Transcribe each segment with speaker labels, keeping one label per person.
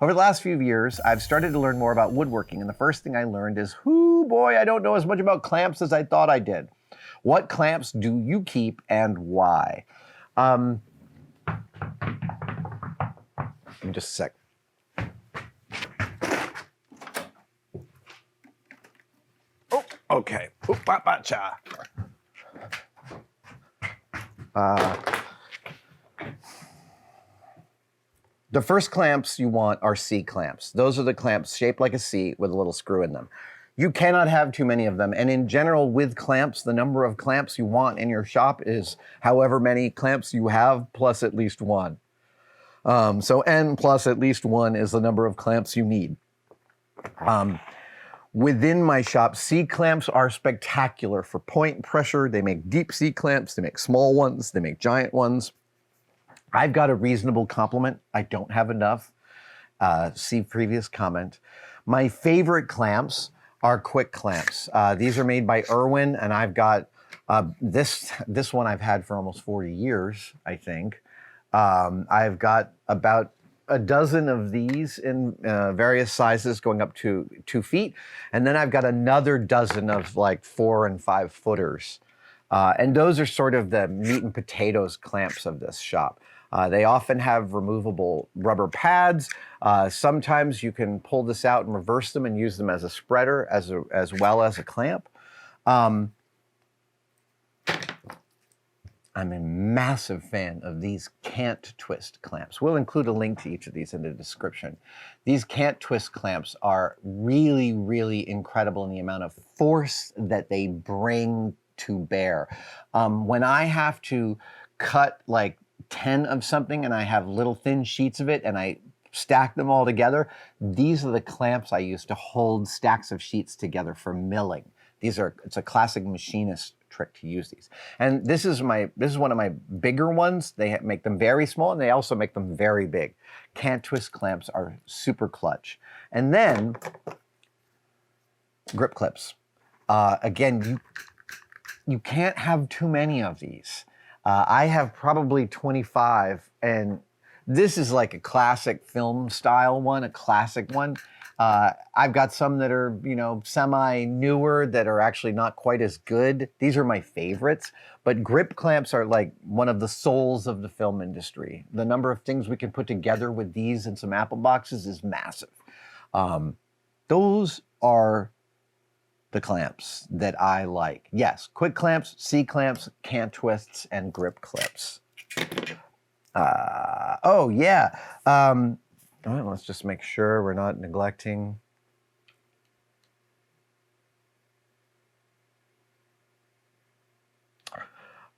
Speaker 1: Over the last few years, I've started to learn more about woodworking, and the first thing I learned is, boy, I don't know as much about clamps as I thought I did. What clamps do you keep and why? Give me just a sec. Oh, okay. Oop-ba-ba-cha. The first clamps you want are C clamps. Those are the clamps shaped like a C with a little screw in them. You cannot have too many of them. And in general, with clamps, the number of clamps you want in your shop is however many clamps you have plus at least one. So N plus at least one is the number of clamps you need. Within my shop, C clamps are spectacular for point pressure. They make deep C clamps, they make small ones, they make giant ones. I've got a reasonable complement. I don't have enough. See previous comment. My favorite clamps are quick clamps. These are made by Irwin, and I've got this one I've had for almost 40 years, I think. I've got about a dozen of these in various sizes going up to 2 feet. And then I've got another dozen of like 4 and 5 footers. And those are sort of the meat and potatoes clamps of this shop. They often have removable rubber pads. Sometimes you can pull this out and reverse them and use them as a spreader as well as a clamp. I'm a massive fan of these can't twist clamps. We'll include a link to each of these in the description. These can't twist clamps are really, really incredible in the amount of force that they bring to bear. When I have to cut like 10 of something and I have little thin sheets of it and I stack them all together, these are the clamps I use to hold stacks of sheets together for milling. It's a classic machinist trick to use these. And this is one of my bigger ones. They make them very small and they also make them very big. Can't twist clamps are super clutch. And then grip clips. Again, you can't have too many of these. I have probably 25, and this is like a classic film style one, a classic one. I've got some that are, semi-newer that are actually not quite as good. These are my favorites, but grip clamps are like one of the souls of the film industry. The number of things we can put together with these and some Apple boxes is massive. Those are the clamps that I like. Yes, quick clamps, C clamps, can't twists, and grip clips. Oh yeah. All right, let's just make sure we're not neglecting.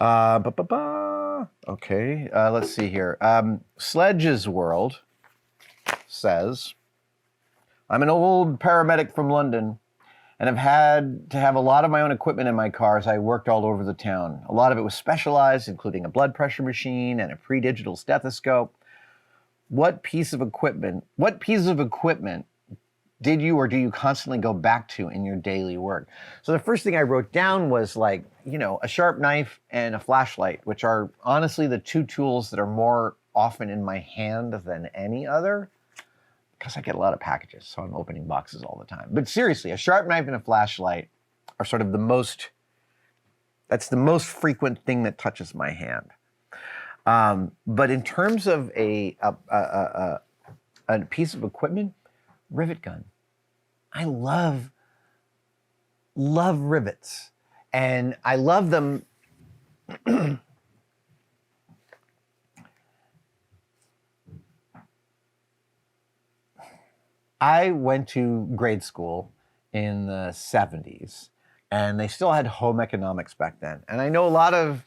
Speaker 1: Okay, let's see here. Sledge's World says, I'm an old paramedic from London and I've had to have a lot of my own equipment in my car as I worked all over the town. A lot of it was specialized, including a blood pressure machine and a pre-digital stethoscope. What piece of equipment did you or do you constantly go back to in your daily work? So the first thing I wrote down was like, a sharp knife and a flashlight, which are honestly the two tools that are more often in my hand than any other, because I get a lot of packages, so I'm opening boxes all the time. But seriously, a sharp knife and a flashlight are sort of the most frequent thing that touches my hand. But in terms of a piece of equipment, rivet gun. I love rivets, and I love them. I went to grade school in the 70s, and they still had home economics back then. And I know a lot of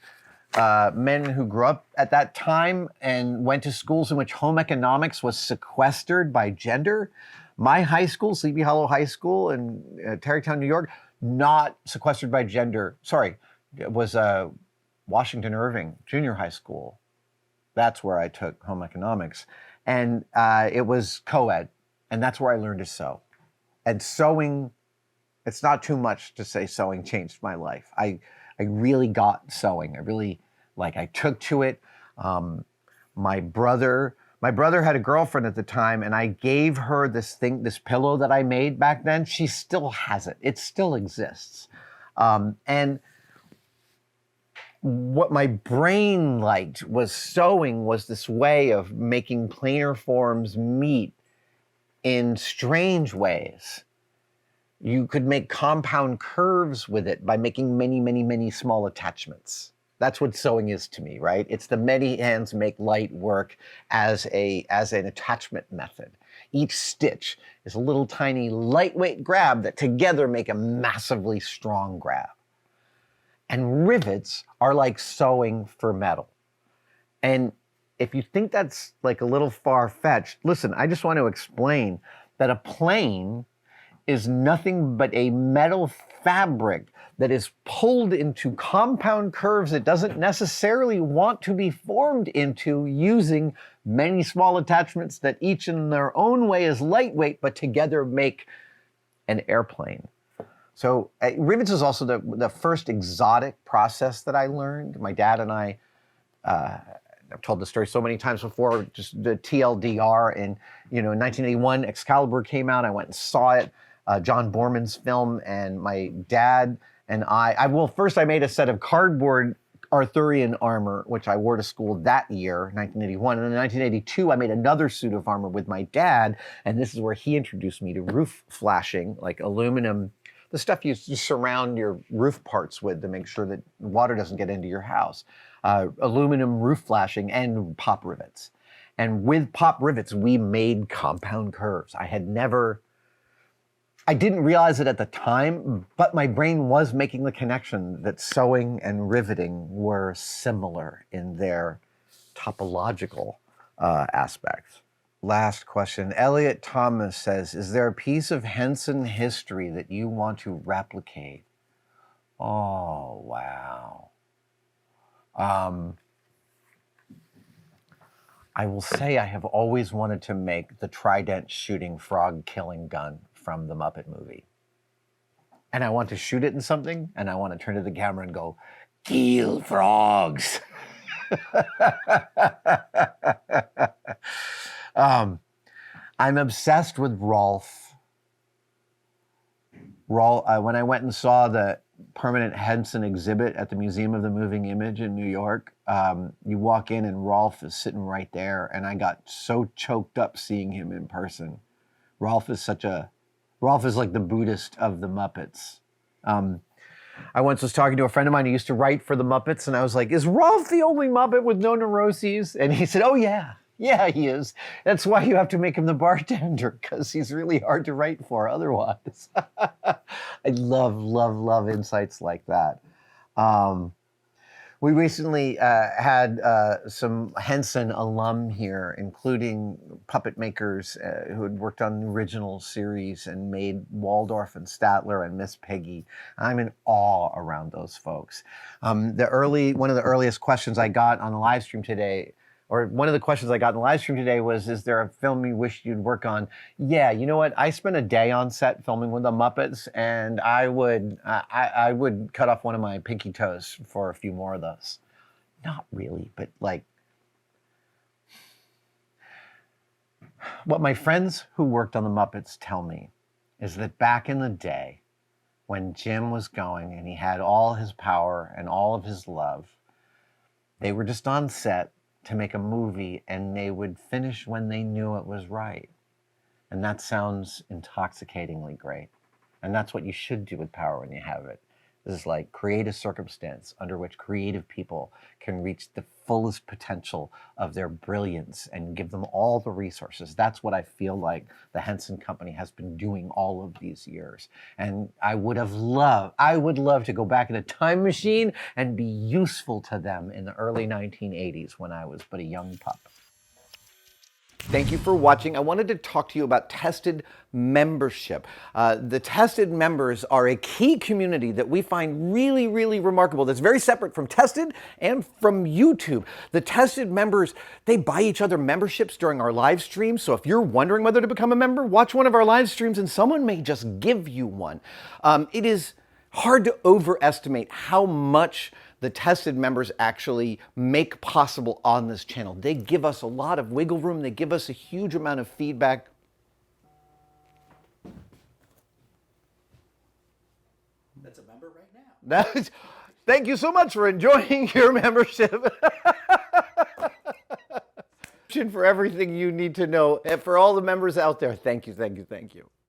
Speaker 1: men who grew up at that time and went to schools in which home economics was sequestered by gender. My high school, Sleepy Hollow High School in Tarrytown, New York, not sequestered by gender. Sorry, it was Washington Irving Junior High School. That's where I took home economics. And it was co-ed. And that's where I learned to sew. And sewing, it's not too much to say sewing changed my life. I really got sewing. I took to it. My brother My brother had a girlfriend at the time, and I gave her this pillow that I made back then. She still has it. It still exists. And what my brain liked was sewing was this way of making planar forms meet in strange ways. You could make compound curves with it by making many, many, many small attachments. That's what sewing is to me, right? It's the many hands make light work as an attachment method. Each stitch is a little tiny lightweight grab that together make a massively strong grab. And rivets are like sewing for metal. And if you think that's like a little far-fetched, listen, I just want to explain that a plane is nothing but a metal fabric that is pulled into compound curves it doesn't necessarily want to be formed into using many small attachments that each in their own way is lightweight, but together make an airplane. So rivets is also the first exotic process that I learned. My dad and I, I've told the story so many times before, just the TLDR in 1981, Excalibur came out. I went and saw it, John Borman's film, and my dad and I made a set of cardboard Arthurian armor, which I wore to school that year, 1981. And in 1982, I made another suit of armor with my dad, and this is where he introduced me to roof flashing, like aluminum, the stuff you surround your roof parts with to make sure that water doesn't get into your house. Aluminum roof flashing and pop rivets. And with pop rivets, we made compound curves. I didn't realize it at the time, but my brain was making the connection that sewing and riveting were similar in their topological aspects. Last question. Elliot Thomas says, is there a piece of Henson history that you want to replicate? Oh, wow. I will say I have always wanted to make the trident shooting frog killing gun from the Muppet movie. And I want to shoot it in something, and I want to turn to the camera and go, kill frogs. I'm obsessed with Rolf. When I went and saw the permanent Henson exhibit at the Museum of the Moving Image in New York, you walk in and Rolf is sitting right there, and I got so choked up seeing him in person. Rolf is like the Buddhist of the Muppets. I once was talking to a friend of mine who used to write for the Muppets, and I was like, is Rolf the only Muppet with no neuroses? And he said, oh yeah, he is. That's why you have to make him the bartender, because he's really hard to write for otherwise. I love insights like that. We recently had some Henson alum here, including puppet makers who had worked on the original series and made Waldorf and Statler and Miss Piggy. I'm in awe around those folks. One of the earliest questions I got on the live stream today, one of the questions I got in the live stream today was, is there a film you wish you'd work on? Yeah, you know what? I spent a day on set filming with the Muppets, and I would cut off one of my pinky toes for a few more of those. Not really, but like, what my friends who worked on the Muppets tell me is that back in the day, when Jim was going and he had all his power and all of his love, they were just on set to make a movie, and they would finish when they knew it was right. And that sounds intoxicatingly great. And that's what you should do with power when you have it. This is like create a circumstance under which creative people can reach the fullest potential of their brilliance and give them all the resources. That's what I feel like the Henson Company has been doing all of these years. And I would love to go back in a time machine and be useful to them in the early 1980s when I was but a young pup. Thank you for watching. I wanted to talk to you about Tested membership. The Tested members are a key community that we find really, really remarkable. That's very separate from Tested and from YouTube. The Tested members, they buy each other memberships during our live streams. So if you're wondering whether to become a member, watch one of our live streams and someone may just give you one. It is hard to overestimate how much the tested members actually make possible on this channel. They give us a lot of wiggle room. They give us a huge amount of feedback.
Speaker 2: That's a member right now.
Speaker 1: Thank you so much for enjoying your membership. For everything you need to know. And for all the members out there, thank you, thank you, thank you.